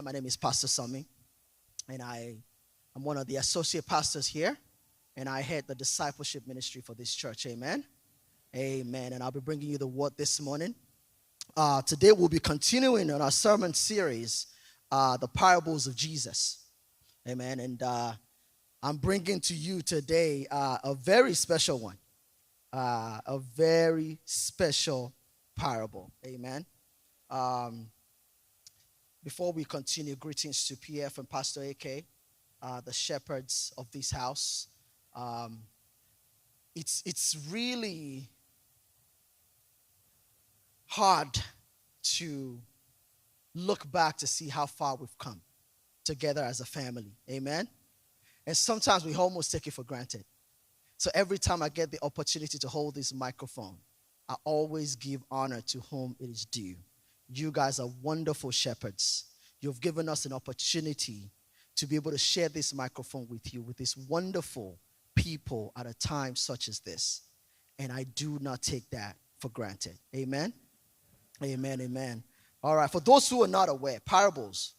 My name is Pastor Sanmi, and I'm one of the associate pastors here, and I head the discipleship ministry for this church. Amen. Amen. And I'll be bringing you the word this morning. Today we'll be continuing on our sermon series, The Parables of Jesus. Amen. And I'm bringing to you today a very special one, a very special parable. Amen. Before we continue, greetings to PF and Pastor A.K., the shepherds of this house. It's really hard to look back to see how far we've come together as a family. Amen? And sometimes we almost take it for granted. So every time I get the opportunity to hold this microphone, I always give honor to whom it is due. You guys are wonderful shepherds. You've given us an opportunity to be able to share this microphone with you, with these wonderful people at a time such as this. And I do not take that for granted. Amen? Amen, amen. All right, for those who are not aware, parables,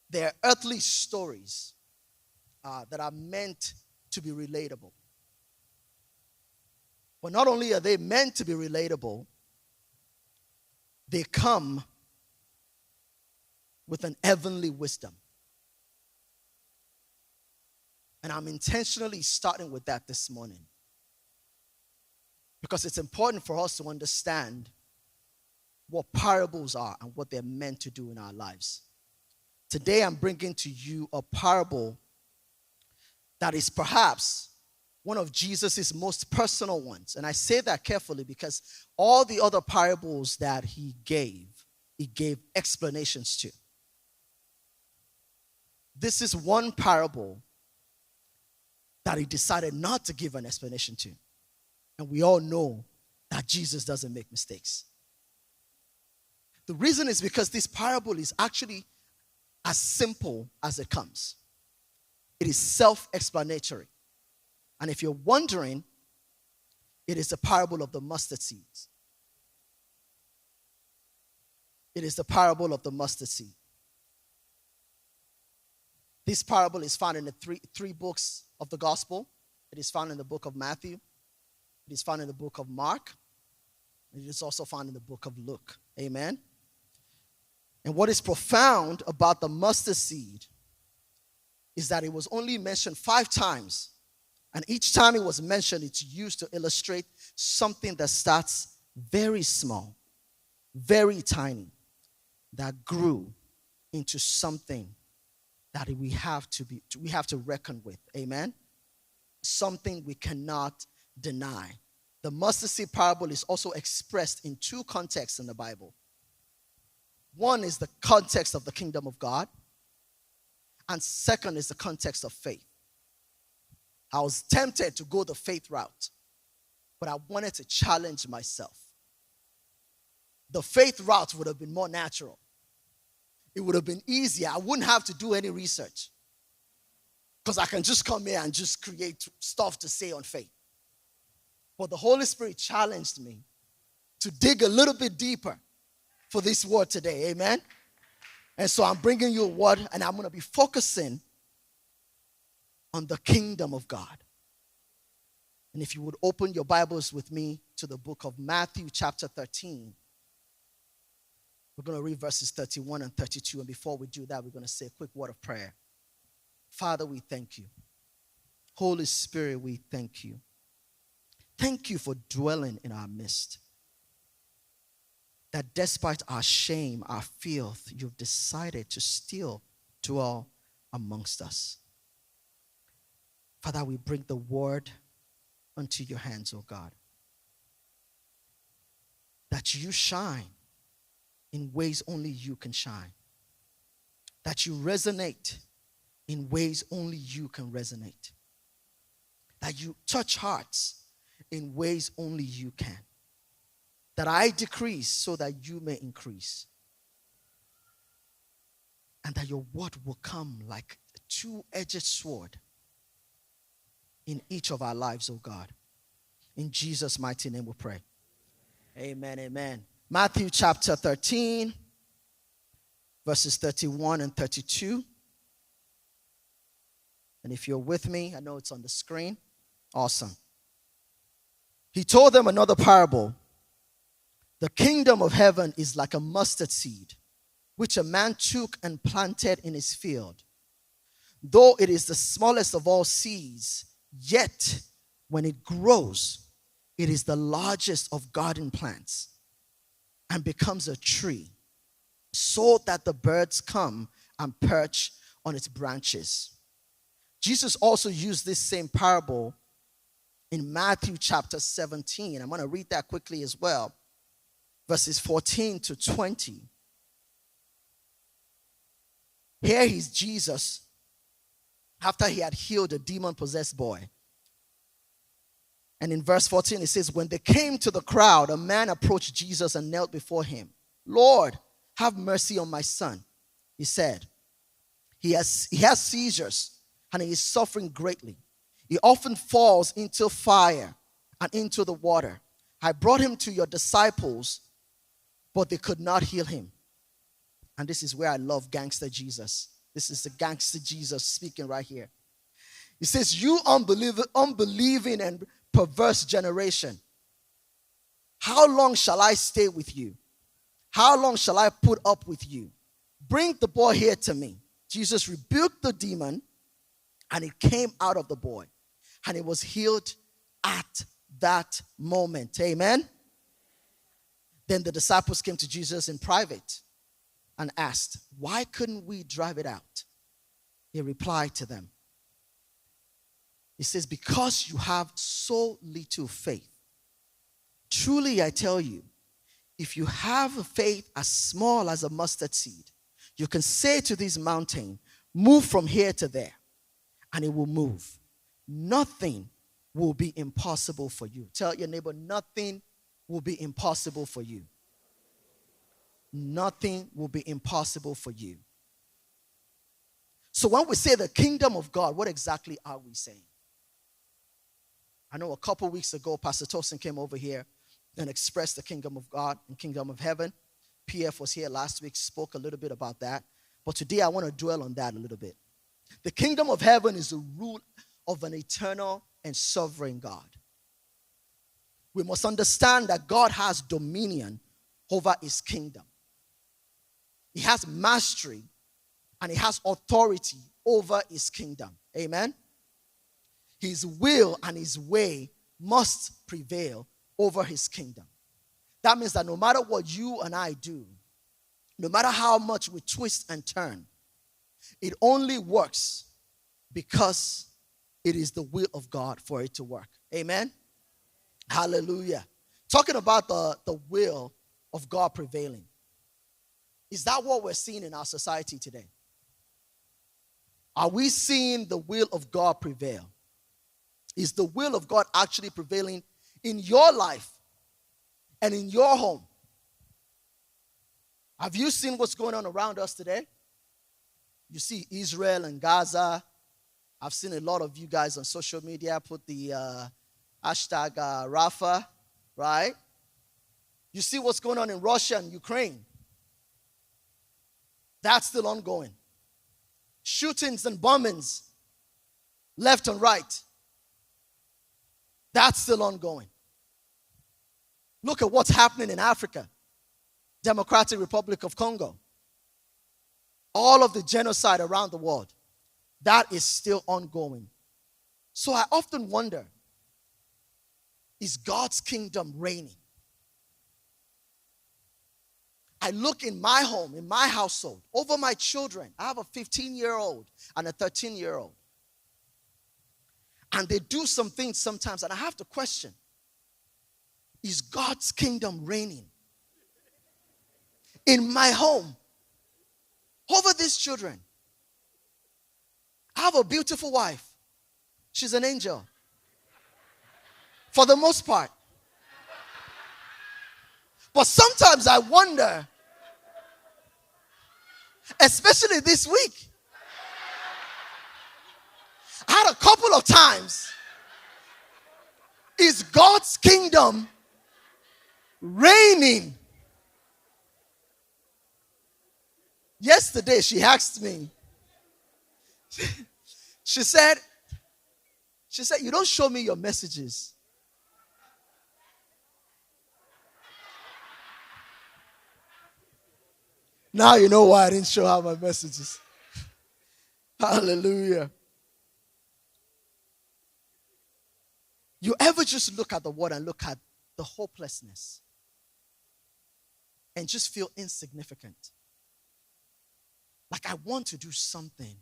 they're earthly stories that are meant to be relatable. But not only are they meant to be relatable, they come with an heavenly wisdom. And I'm intentionally starting with that this morning, because it's important for us to understand what parables are and what they're meant to do in our lives. Today I'm bringing to you a parable that is perhaps one of Jesus' most personal ones. And I say that carefully because all the other parables that he gave explanations to. This is one parable that he decided not to give an explanation to. And we all know that Jesus doesn't make mistakes. The reason is because this parable is actually as simple as it comes. It is self-explanatory. And if you're wondering, it is the parable of the mustard seeds. It is the parable of the mustard seed. This parable is found in the three books of the gospel. It is found in the book of Matthew. It is found in the book of Mark. It is also found in the book of Luke. Amen. And what is profound about the mustard seed is that it was only mentioned 5 times. And each time it was mentioned, it's used to illustrate something that starts very small, very tiny, that grew into something that we have to reckon with. Amen? Something we cannot deny. The mustard seed parable is also expressed in 2 contexts in the Bible. One is the context of the kingdom of God, and second is the context of faith. I was tempted to go the faith route, but I wanted to challenge myself. The faith route would have been more natural. It would have been easier. I wouldn't have to do any research, because I can just come here and just create stuff to say on faith. But the Holy Spirit challenged me to dig a little bit deeper for this word today. Amen? And so I'm bringing you a word, and I'm going to be focusing on the kingdom of God. And if you would open your Bibles with me to the book of Matthew chapter 13. We're going to read verses 31 and 32. And before we do that, we're going to say a quick word of prayer. Father, we thank you. Holy Spirit, we thank you. Thank you for dwelling in our midst. That despite our shame, our filth, you've decided to still dwell amongst us. Father, we bring the word unto your hands, O God. That you shine in ways only you can shine. That you resonate in ways only you can resonate. That you touch hearts in ways only you can. That I decrease so that you may increase. And that your word will come like a 2-edged sword in each of our lives, oh God. In Jesus' mighty name we pray. Amen, amen. Matthew chapter 13, verses 31 and 32. And if you're with me, I know it's on the screen. Awesome. He told them another parable. The kingdom of heaven is like a mustard seed, which a man took and planted in his field. Though it is the smallest of all seeds, yet when it grows, it is the largest of garden plants and becomes a tree, so that the birds come and perch on its branches. Jesus also used this same parable in Matthew chapter 17. I'm going to read that quickly as well. Verses 14 to 20. Here is Jesus after he had healed a demon-possessed boy. And in verse 14 it says, when they came to the crowd, a man approached Jesus and knelt before him. Lord, have mercy on my son, he said. He has seizures and he is suffering greatly. He often falls into fire and into the water. I brought him to your disciples, but they could not heal him. And this is where I love gangster Jesus. This is the gangster Jesus speaking right here. He says, you unbelieving and perverse generation, how long shall I stay with you? How long shall I put up with you? Bring the boy here to me. Jesus rebuked the demon, and it came out of the boy, and it was healed at that moment. Amen? Then the disciples came to Jesus in private and asked, why couldn't we drive it out? He replied to them. He says, because you have so little faith. Truly I tell you, if you have a faith as small as a mustard seed, you can say to this mountain, move from here to there, and it will move. Nothing will be impossible for you. Tell your neighbor, nothing will be impossible for you. Nothing will be impossible for you. So when we say the kingdom of God, what exactly are we saying? I know a couple weeks ago, Pastor Tosin came over here and expressed the kingdom of God and kingdom of heaven. PF was here last week, spoke a little bit about that. But today I want to dwell on that a little bit. The kingdom of heaven is the rule of an eternal and sovereign God. We must understand that God has dominion over his kingdom. He has mastery and he has authority over his kingdom. Amen? His will and his way must prevail over his kingdom. That means that no matter what you and I do, no matter how much we twist and turn, it only works because it is the will of God for it to work. Amen? Hallelujah. Talking about the will of God prevailing. Is that what we're seeing in our society today? Are we seeing the will of God prevail? Is the will of God actually prevailing in your life and in your home? Have you seen what's going on around us today? You see Israel and Gaza. I've seen a lot of you guys on social media put the hashtag Rafah, right? You see what's going on in Russia and Ukraine. That's still ongoing. Shootings and bombings, left and right. That's still ongoing. Look at what's happening in Africa. Democratic Republic of Congo. All of the genocide around the world. That is still ongoing. So I often wonder, is God's kingdom reigning? I look in my home, in my household, over my children. I have a 15-year-old and a 13-year-old. And they do some things sometimes, and I have to question, is God's kingdom reigning in my home over these children? I have a beautiful wife. She's an angel. For the most part. But sometimes I wonder, especially this week, I had a couple of times, is God's kingdom reigning? Yesterday, she asked me, she said, you don't show me your messages. Now you know why I didn't show her my messages. Hallelujah. You ever just look at the word and look at the hopelessness and just feel insignificant? Like I want to do something,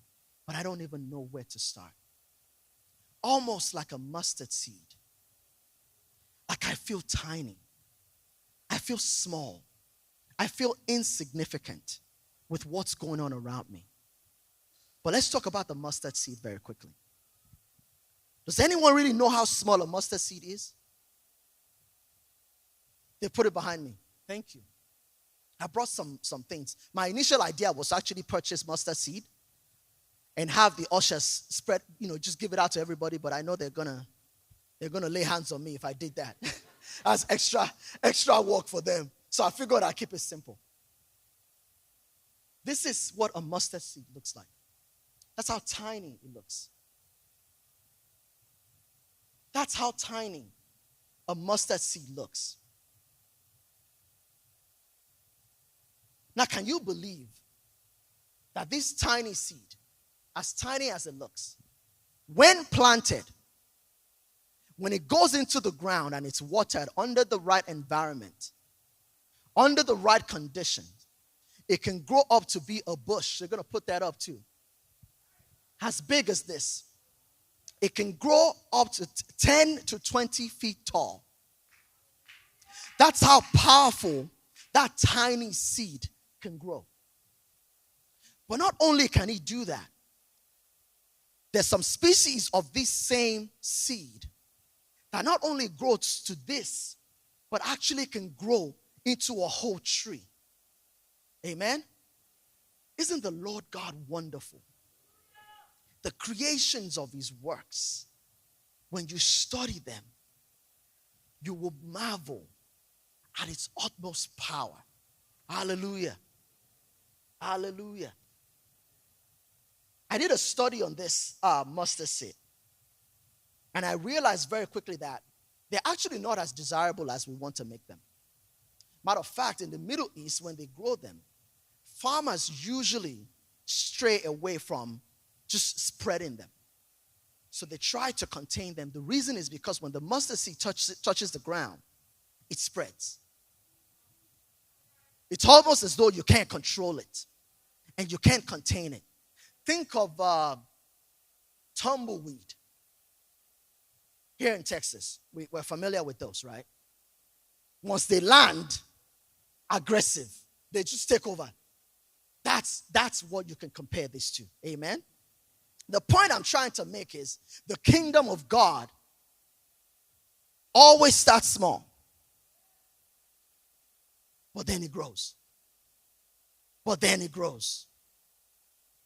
but I don't even know where to start. Almost like a mustard seed. Like I feel tiny. I feel small. I feel insignificant with what's going on around me. But let's talk about the mustard seed very quickly. Does anyone really know how small a mustard seed is? They put it behind me. Thank you. I brought some things. My initial idea was to actually purchase mustard seed and have the ushers spread, just give it out to everybody, but I know they're gonna lay hands on me if I did that. That's extra work for them. So I figured I'd keep it simple. This is what a mustard seed looks like. That's how tiny it looks. That's how tiny a mustard seed looks. Now, can you believe that this tiny seed, as tiny as it looks, when planted, when it goes into the ground and it's watered under the right environment, under the right conditions, it can grow up to be a bush. They're going to put that up too. As big as this. It can grow up to 10 to 20 feet tall. That's how powerful that tiny seed can grow. But not only can it do that, there's some species of this same seed that not only grows to this, but actually can grow into a whole tree. Amen? Isn't the Lord God wonderful? The creations of his works, when you study them, you will marvel at its utmost power. Hallelujah. Hallelujah. I did a study on this mustard seed. And I realized very quickly that they're actually not as desirable as we want to make them. Matter of fact, in the Middle East, when they grow them, farmers usually stray away from just spreading them. So they try to contain them. The reason is because when the mustard seed touches the ground, it spreads. It's almost as though you can't control it and you can't contain it. Think of tumbleweed. Here in Texas, we're familiar with those, right? Once they land, aggressive, they just take over. That's what you can compare this to. Amen? The point I'm trying to make is the kingdom of God always starts small, but then it grows. But then it grows.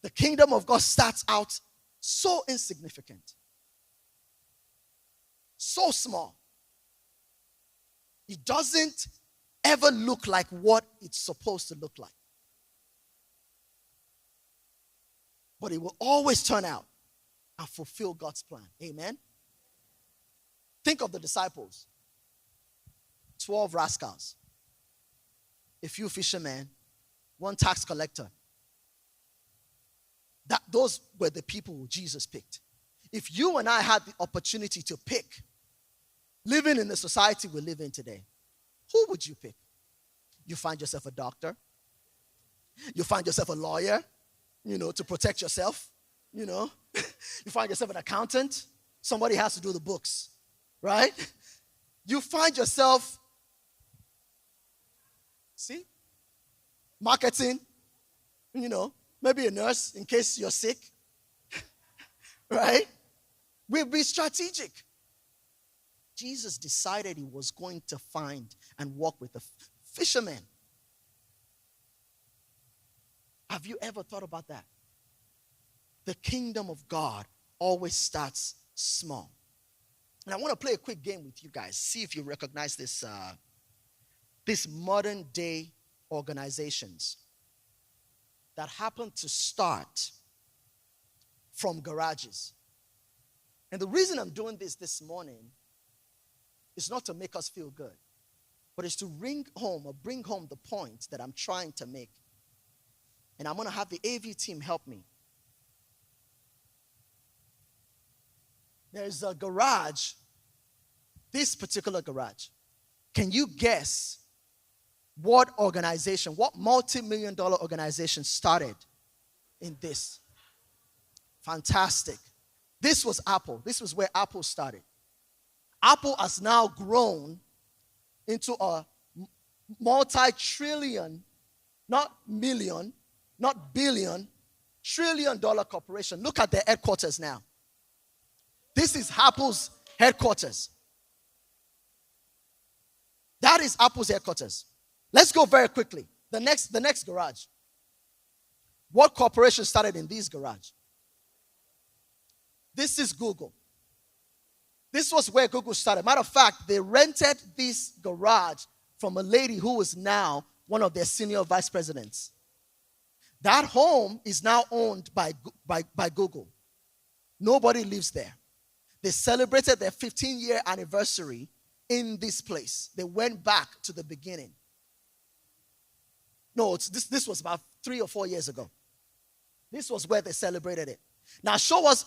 The kingdom of God starts out so insignificant, so small. It doesn't ever look like what it's supposed to look like. But it will always turn out and fulfill God's plan. Amen? Think of the disciples. 12 rascals. A few fishermen. One tax collector. Those were the people who Jesus picked. If you and I had the opportunity to pick, living in the society we live in today, who would you pick? You find yourself a doctor. You find yourself a lawyer. To protect yourself, You find yourself an accountant. Somebody has to do the books, right? You find yourself, marketing, maybe a nurse in case you're sick, right? We'll be strategic. Jesus decided he was going to find and walk with the fishermen. Have you ever thought about that? The kingdom of God always starts small. And I want to play a quick game with you guys. See if you recognize these modern day organizations. that happened to start from garages. And the reason I'm doing this morning is not to make us feel good, but it's to bring home the point that I'm trying to make. And I'm going to have the AV team help me. There's a garage, this particular garage. Can you guess what organization, what multi-million-dollar organization started in this? Fantastic. This was Apple. This was where Apple started. Apple has now grown into a multi-trillion, not million, not billion, trillion-dollar corporation. Look at their headquarters now. This is Apple's headquarters. That is Apple's headquarters. Let's go very quickly. The next garage. What corporation started in this garage? This is Google. This was where Google started. Matter of fact, they rented this garage from a lady who is now one of their senior vice presidents. That home is now owned by Google. Nobody lives there. They celebrated their 15-year anniversary in this place. They went back to the beginning. No, this was about 3 or 4 years ago. This was where they celebrated it. Now show us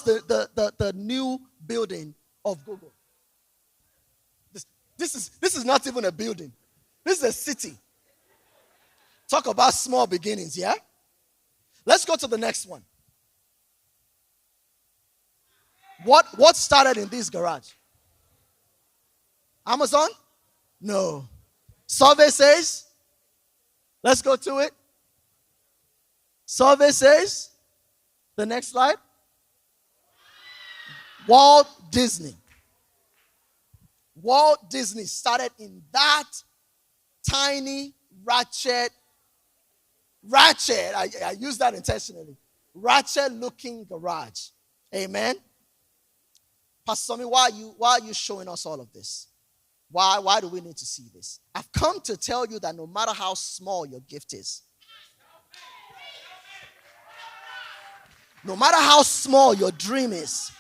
the new building of Google. This is not even a building. This is a city. Talk about small beginnings, yeah? Let's go to the next one. What started in this garage? Amazon? No. Survey says? Let's go to it. Survey says? The next slide. Walt Disney. Walt Disney started in that tiny ratchet, I use that intentionally, ratchet-looking garage. Amen? Pastor Sanmi, why are you showing us all of this? Why do we need to see this? I've come to tell you that no matter how small your gift is, no matter how small your dream is,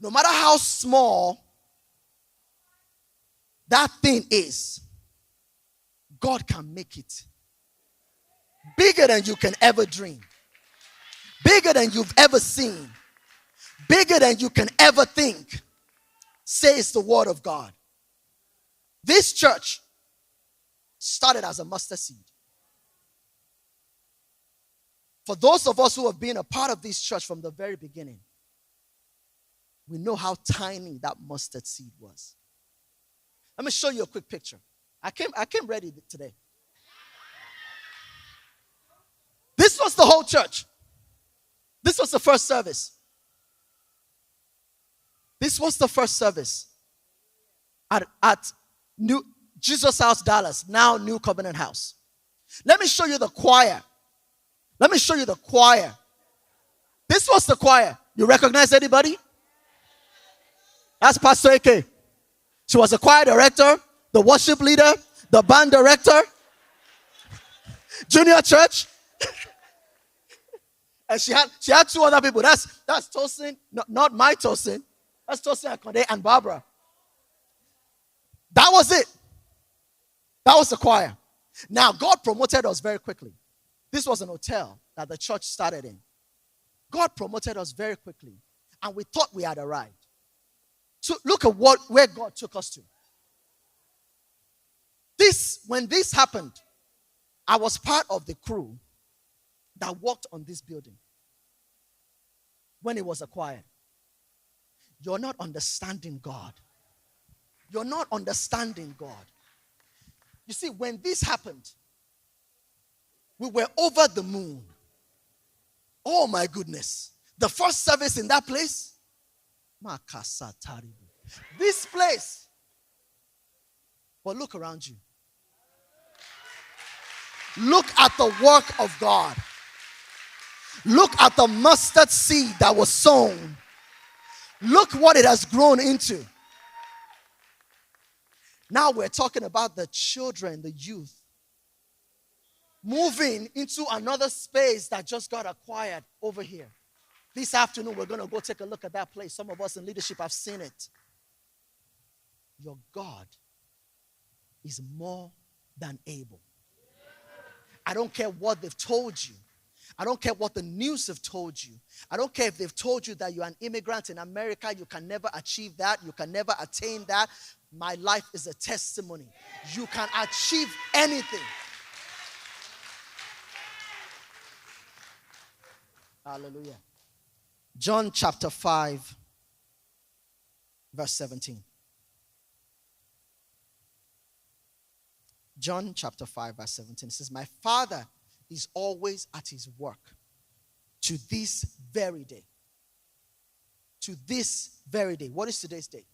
no matter how small that thing is, God can make it bigger than you can ever dream, bigger than you've ever seen, bigger than you can ever think, says the word of God. This church started as a mustard seed. For those of us who have been a part of this church from the very beginning, we know how tiny that mustard seed was. Let me show you a quick picture. I came ready today. This was the whole church. This was the first service. This was the first service at New Jesus House, Dallas, now New Covenant House. Let me show you the choir. Let me show you the choir. This was the choir. You recognize anybody? That's Pastor A.K. She was the choir director, the worship leader, the band director, junior church. And she had 2 other people. That's Tosin, not my Tosin. That's Tosin Akonde and Barbara. That was it. That was the choir. Now, God promoted us very quickly. This was an hotel that the church started in. God promoted us very quickly. And we thought we had arrived. So look at where God took us to. When this happened, I was part of the crew that worked on this building when it was acquired. You're not understanding God. You're not understanding God. You see, when this happened, we were over the moon. Oh my goodness. The first service in that place, this place. But look around you. Look at the work of God. Look at the mustard seed that was sown. Look what it has grown into. Now we're talking about the children, the youth. moving into another space that just got acquired over here. This afternoon, we're going to go take a look at that place. Some of us in leadership have seen it. Your God is more than able. I don't care what they've told you. I don't care what the news have told you. I don't care if they've told you that you're an immigrant in America. You can never achieve that. You can never attain that. My life is a testimony. You can achieve anything. Hallelujah. John chapter 5, verse 17. John chapter 5, verse 17. It says, my Father is always at his work to this very day. To this very day. What is today's date?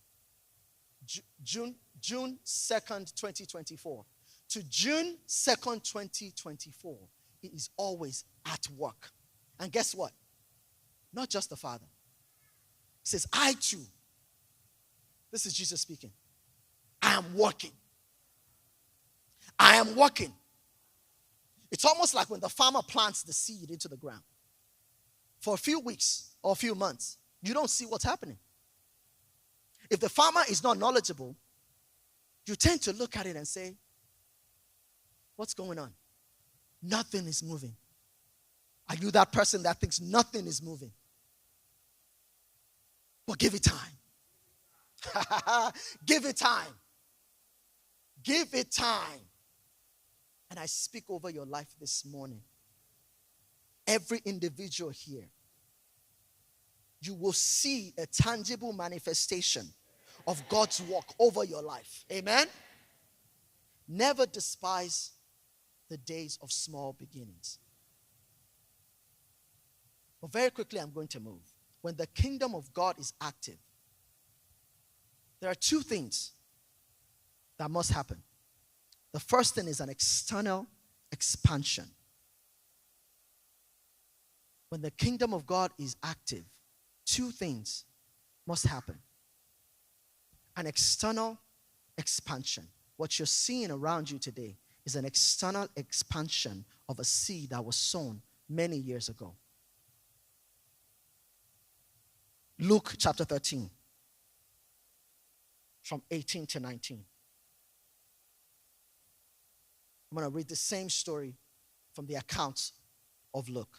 June 2nd, 2024. To June 2nd, 2024. He is always at work. And guess what? Not just the Father. He says, I too. This is Jesus speaking. I am working. I am working. It's almost like when the farmer plants the seed into the ground. For a few weeks or a few months, you don't see what's happening. If the farmer is not knowledgeable, you tend to look at it and say, what's going on? Nothing is moving. Are you that person that thinks nothing is moving? But give it time. Give it time. Give it time. And I speak over your life this morning. Every individual here, you will see a tangible manifestation of God's work over your life. Amen? Never despise the days of small beginnings. But very quickly, I'm going to move. When the kingdom of God is active, there are two things that must happen. The first thing is an external expansion. When the kingdom of God is active, two things must happen. An external expansion. What you're seeing around you today is an external expansion of a seed that was sown many years ago. Luke chapter 13, from 18 to 19. I'm going to read the same story from the account of Luke.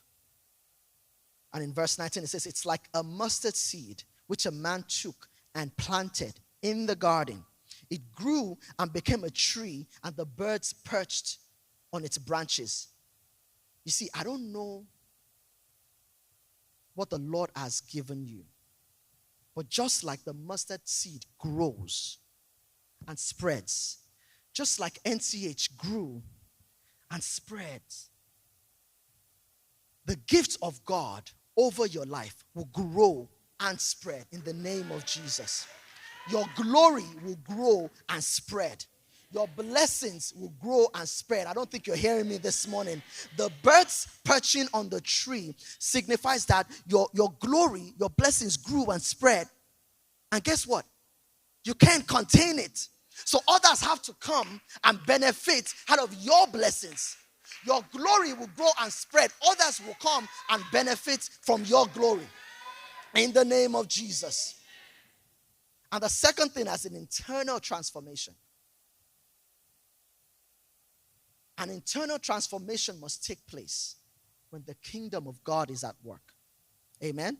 And in verse 19 it says, it's like a mustard seed which a man took and planted in the garden. It grew and became a tree, and the birds perched on its branches. You see, I don't know what the Lord has given you. But just like the mustard seed grows and spreads, just like NCH grew and spreads, the gift of God over your life will grow and spread in the name of Jesus. Your glory will grow and spread. Your blessings will grow and spread. I don't think you're hearing me this morning. The birds perching on the tree signifies that your glory, your blessings grew and spread. And guess what? You can't contain it. So others have to come and benefit out of your blessings. Your glory will grow and spread. Others will come and benefit from your glory. In the name of Jesus. And the second thing is an internal transformation. An internal transformation must take place when the kingdom of God is at work. Amen?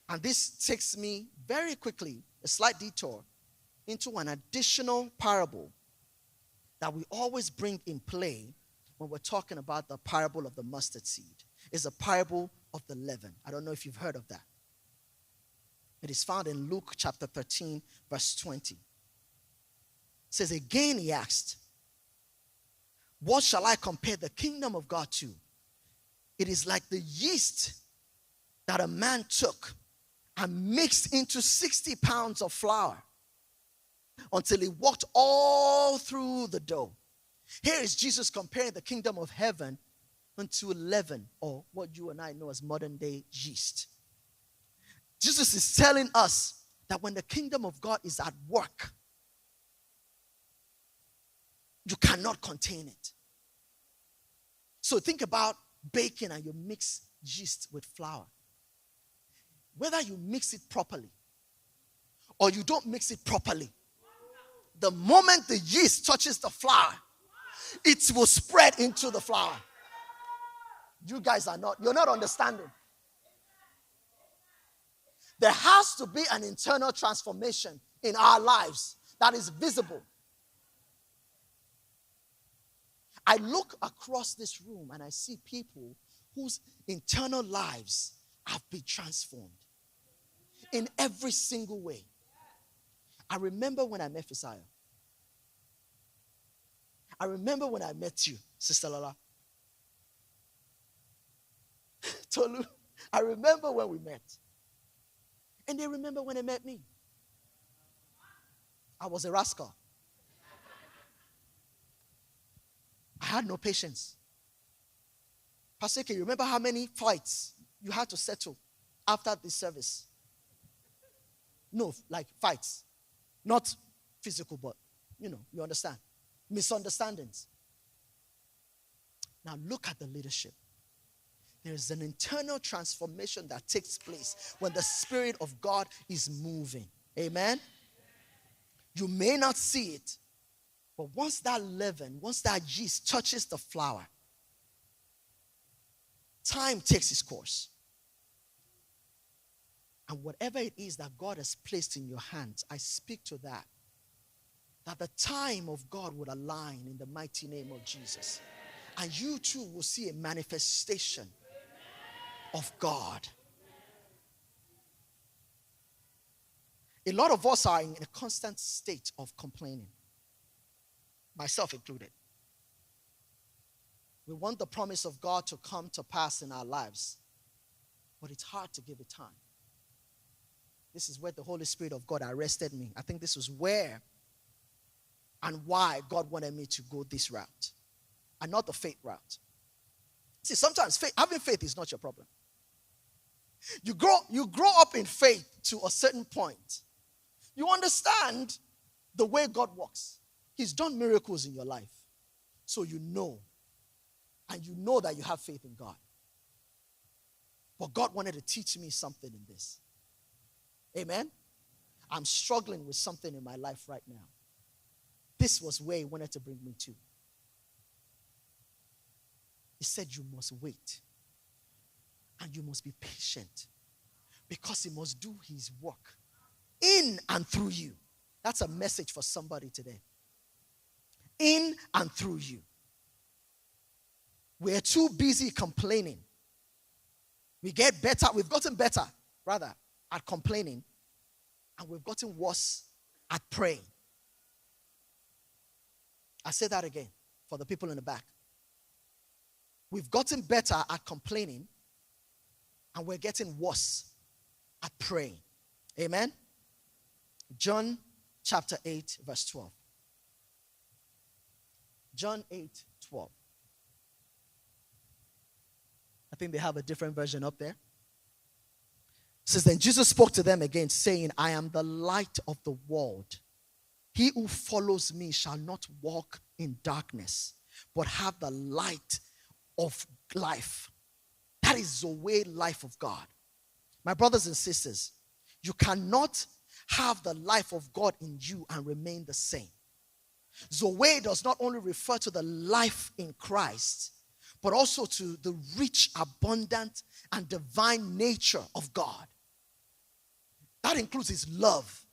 And this takes me very quickly, a slight detour, into an additional parable that we always bring in play when we're talking about the parable of the mustard seed. It's a parable of the leaven. I don't know if you've heard of that. It is found in Luke chapter 13, verse 20. It says, again he asked, what shall I compare the kingdom of God to? It is like the yeast that a man took and mixed into 60 pounds of flour until it worked all through the dough. Here is Jesus comparing the kingdom of heaven unto leaven, or what you and I know as modern day yeast. Jesus is telling us that when the kingdom of God is at work, you cannot contain it. So think about baking and you mix yeast with flour. Whether you mix it properly or you don't mix it properly, the moment the yeast touches the flour, it will spread into the flour. You guys you're not understanding. There has to be an internal transformation in our lives that is visible. I look across this room and I see people whose internal lives have been transformed in every single way. I remember when I met Fisaya. I remember when I met you, Sister Lola. Tolu, I remember when we met. And they remember when they met me. I was a rascal. I had no patience. Pastor K, you remember how many fights you had to settle after the service? No, like fights. Not physical, but, you understand. Misunderstandings. Now look at the leadership. There's an internal transformation that takes place when the Spirit of God is moving. Amen? You may not see it, but once that leaven, once that yeast touches the flour, time takes its course. And whatever it is that God has placed in your hands, I speak to that the time of God would align in the mighty name of Jesus. And you too will see a manifestation of God. A lot of us are in a constant state of complaining, myself included. We want the promise of God to come to pass in our lives, but it's hard to give it time. This is where the Holy Spirit of God arrested me. I think this was where and why God wanted me to go this route and not the faith route. See, sometimes having faith is not your problem. You grow up in faith to a certain point. You understand the way God works. He's done miracles in your life. So you know. And you know that you have faith in God. But God wanted to teach me something in this. Amen? I'm struggling with something in my life right now. This was where He wanted to bring me to. He said you must wait. And you must be patient. Because He must do His work in and through you. That's a message for somebody today. In and through you. We're too busy complaining. We've gotten better, rather, at complaining. And we've gotten worse at praying. I say that again for the people in the back. We've gotten better at complaining. And we're getting worse at praying. Amen? John chapter 8, verse 12. John 8:12. I think they have a different version up there. It says, then Jesus spoke to them again, saying, I am the light of the world. He who follows me shall not walk in darkness, but have the light of life. That is the way life of God. My brothers and sisters, you cannot have the life of God in you and remain the same. Zoe does not only refer to the life in Christ, but also to the rich, abundant, and divine nature of God. That includes His love.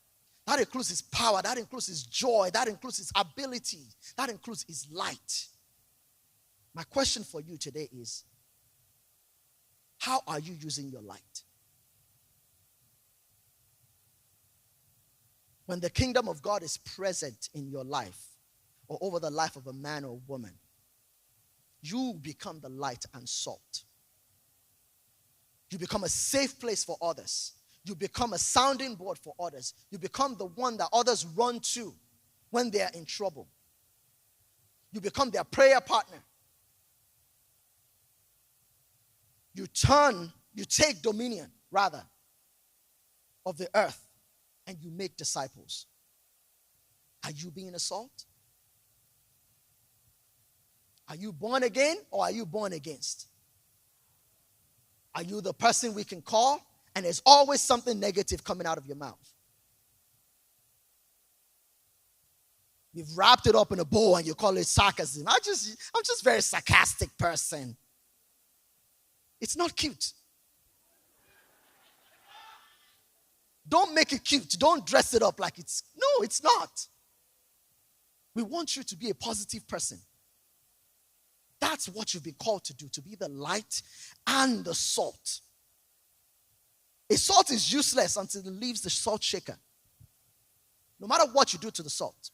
That includes His power. That includes His joy. That includes His ability. That includes His light. My question for you today is, how are you using your light? When the kingdom of God is present in your life or over the life of a man or woman, you become the light and salt. You become a safe place for others. You become a sounding board for others. You become the one that others run to when they are in trouble. You become their prayer partner. You take dominion, rather, of the earth, and you make disciples. Are you being a salt? Are you born again or are you born against? Are you the person we can call and there's always something negative coming out of your mouth? You've wrapped it up in a bow and you call it sarcasm. I'm just a very sarcastic person. It's not cute. Don't make it cute. Don't dress it up like it's... No, it's not. We want you to be a positive person. That's what you've been called to do, to be the light and the salt. A salt is useless until it leaves the salt shaker. No matter what you do to the salt,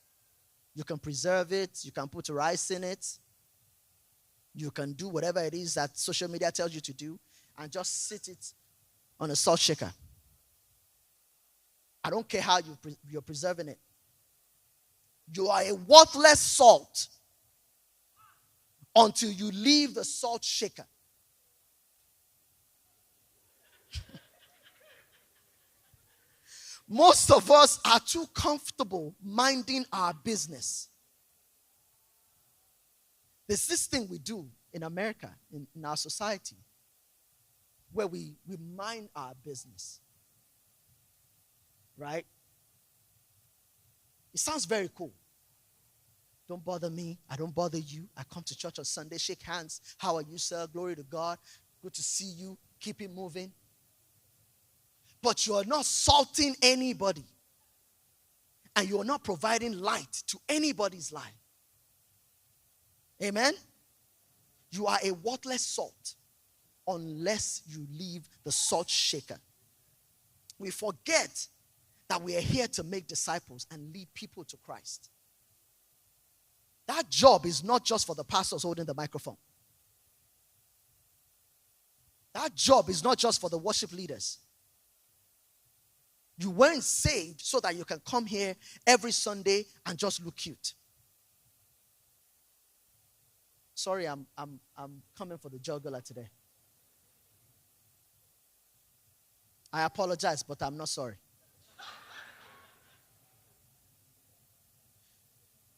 you can preserve it, you can put rice in it, you can do whatever it is that social media tells you to do, and just sit it on a salt shaker. I don't care how you're preserving it. You are a worthless salt until you leave the salt shaker. Most of us are too comfortable minding our business. There's this thing we do in America, in our society, where we mind our business. Right? It sounds very cool. Don't bother me. I don't bother you. I come to church on Sunday, shake hands. How are you, sir? Glory to God. Good to see you. Keep it moving. But you are not salting anybody. And you are not providing light to anybody's life. Amen? You are a worthless salt unless you leave the salt shaker. We forget that we are here to make disciples and lead people to Christ. That job is not just for the pastors holding the microphone. That job is not just for the worship leaders. You weren't saved so that you can come here every Sunday and just look cute. Sorry, I'm coming for the jugular today. I apologize, but I'm not sorry.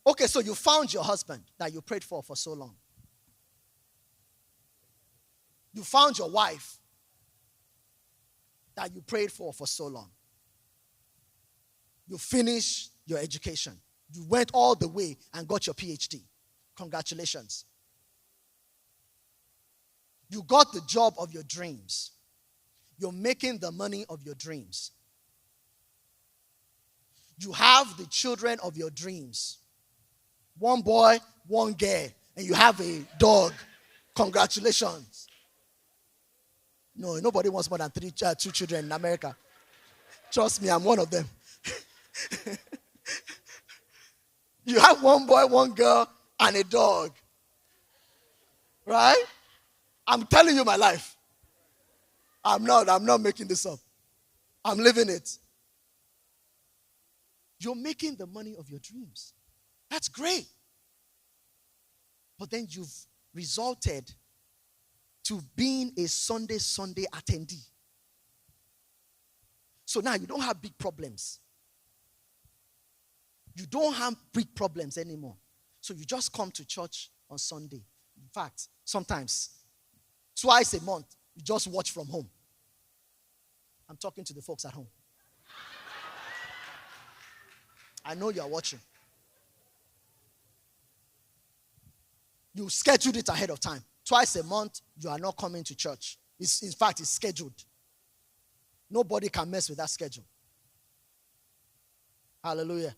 Okay, so you found your husband that you prayed for so long. You found your wife that you prayed for so long. You finished your education. You went all the way and got your PhD. Congratulations. You got the job of your dreams. You're making the money of your dreams. You have the children of your dreams. One boy, one girl, and you have a dog. Congratulations. No, nobody wants more than two children in America. Trust me, I'm one of them. You have one boy, one girl, and a dog. Right? I'm telling you my life. I'm not making this up. I'm living it. You're making the money of your dreams. That's great. But then you've resulted to being a Sunday attendee. So now you don't have big problems. You don't have big problems anymore. So you just come to church on Sunday. In fact, sometimes, twice a month, you just watch from home. I'm talking to the folks at home. I know you're watching. You scheduled it ahead of time. Twice a month, you are not coming to church. In fact, it's scheduled. Nobody can mess with that schedule. Hallelujah.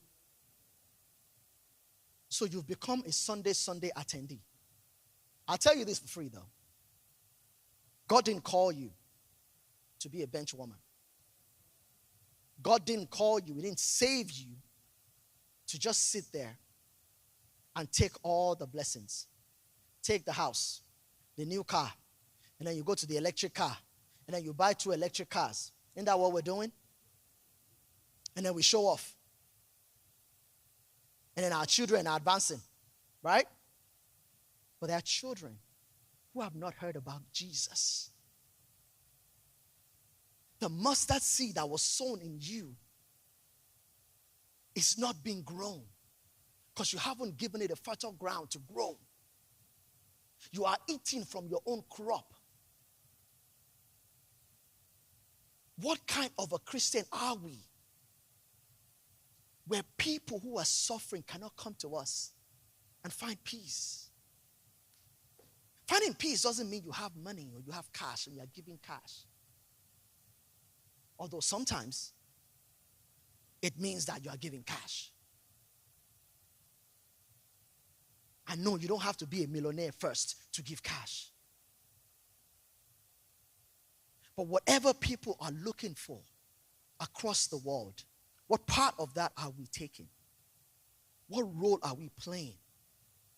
So you've become a Sunday attendee. I'll tell you this for free, though. God didn't call you to be a bench woman. God didn't call you. He didn't save you to just sit there and take all the blessings. Take the house, the new car, and then you go to the electric car, and then you buy 2 electric cars. Isn't that what we're doing? And then we show off. And then our children are advancing, right? But there are children who have not heard about Jesus. The mustard seed that was sown in you is not being grown because you haven't given it a fertile ground to grow. You are eating from your own crop. What kind of a Christian are we? Where people who are suffering cannot come to us and find peace. Finding peace doesn't mean you have money or you have cash and you are giving cash. Although sometimes it means that you are giving cash. I know you don't have to be a millionaire first to give cash. But whatever people are looking for across the world, what part of that are we taking? What role are we playing?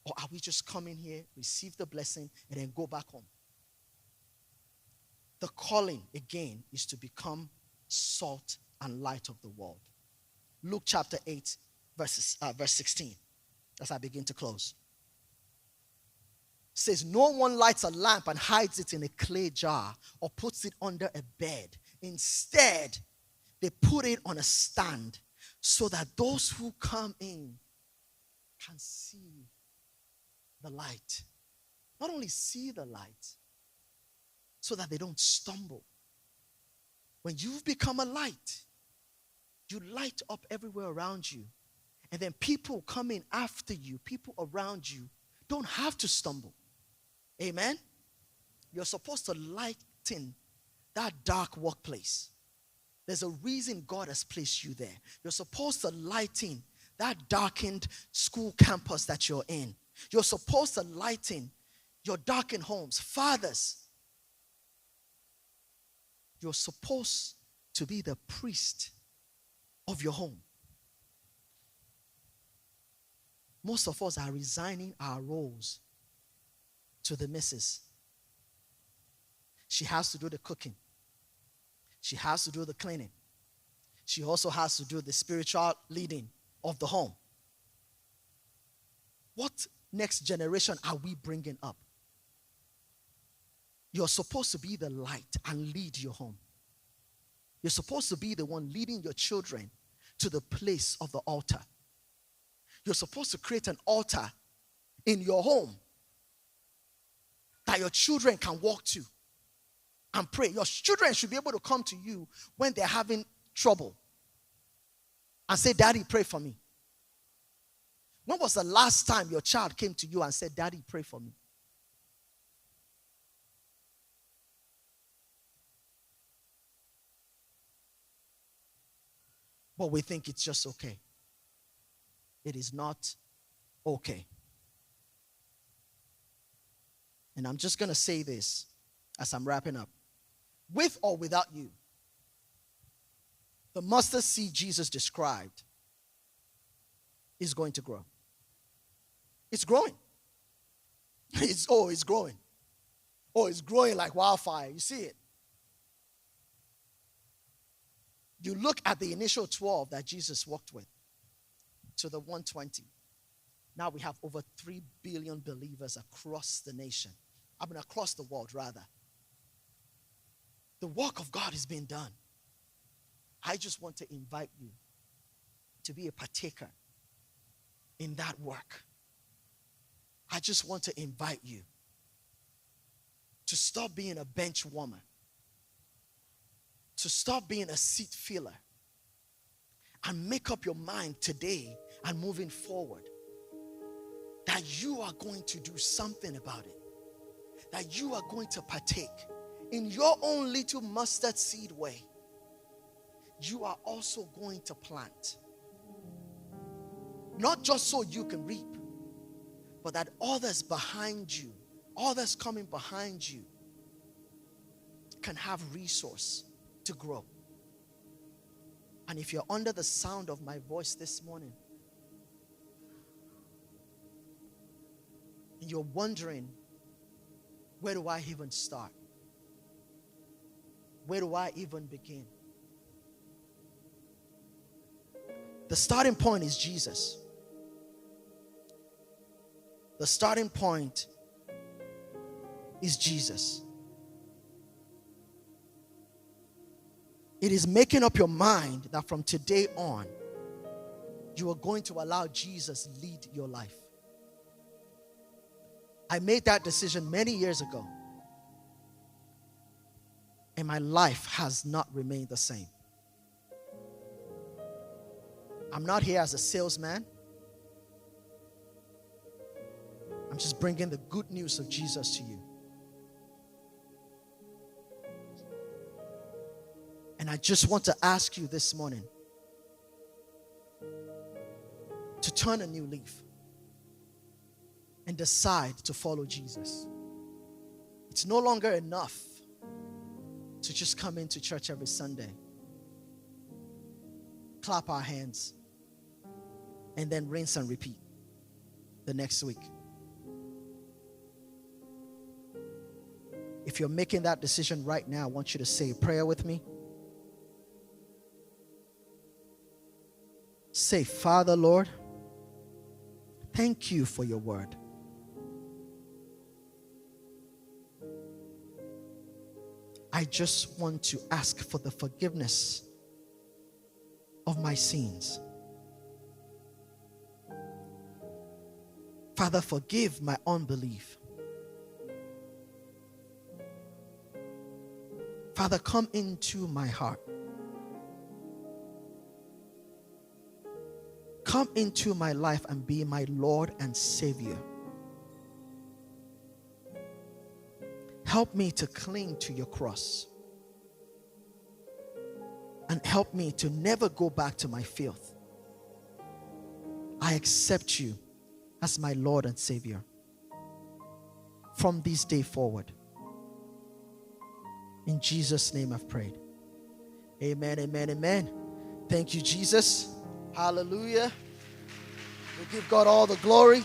Or are we just coming here, receive the blessing, and then go back home? The calling, again, is to become salt and light of the world. Luke chapter 8, verse 16, as I begin to close. Says, no one lights a lamp and hides it in a clay jar or puts it under a bed. Instead, they put it on a stand so that those who come in can see the light. Not only see the light, so that they don't stumble. When you've become a light, you light up everywhere around you. And then people coming after you, people around you, don't have to stumble. Amen? You're supposed to lighten that dark workplace. There's a reason God has placed you there. You're supposed to lighten that darkened school campus that you're in. You're supposed to lighten your darkened homes. Fathers, you're supposed to be the priest of your home. Most of us are resigning our roles to the missus. She has to do the cooking. She has to do the cleaning. She also has to do the spiritual leading of the home. What next generation are we bringing up? You're supposed to be the light and lead your home. You're supposed to be the one leading your children to the place of the altar. You're supposed to create an altar in your home that your children can walk to and pray. Your children should be able to come to you when they're having trouble and say, Daddy, pray for me. When was the last time your child came to you and said, Daddy, pray for me? But we think it's just okay. It is not okay. And I'm just going to say this as I'm wrapping up. With or without you, the mustard seed Jesus described is going to grow. It's growing. It's growing. Oh, it's growing like wildfire. You see it. You look at the initial 12 that Jesus walked with to the 120. Now we have over 3 billion believers across the nation. Across the world, rather. The work of God is being done. I just want to invite you to be a partaker in that work. I just want to invite you to stop being a bench warmer, to stop being a seat filler, and make up your mind today and moving forward that you are going to do something about it, that you are going to partake in your own little mustard seed way. You are also going to plant, not just so you can reap, but that others behind you, others coming behind you, can have resource to grow. And if you're under the sound of my voice this morning, and you're wondering, where do I even start? Where do I even begin? The starting point is Jesus. The starting point is Jesus. It is making up your mind that from today on, you are going to allow Jesus lead your life. I made that decision many years ago. And my life has not remained the same. I'm not here as a salesman. I'm just bringing the good news of Jesus to you. And I just want to ask you this morning to turn a new leaf and decide to follow Jesus. It's no longer enough to just come into church every Sunday, clap our hands, and then rinse and repeat the next week. If you're making that decision right now, I want you to say a prayer with me. Say, Father, Lord, thank you for your word. I just want to ask for the forgiveness of my sins. Father, forgive my unbelief. Father, come into my heart. Come into my life and be my Lord and Savior. Help me to cling to your cross. And help me to never go back to my filth. I accept you as my Lord and Savior from this day forward. In Jesus' name I've prayed. Amen, amen, amen. Thank you, Jesus. Hallelujah. We give God all the glory.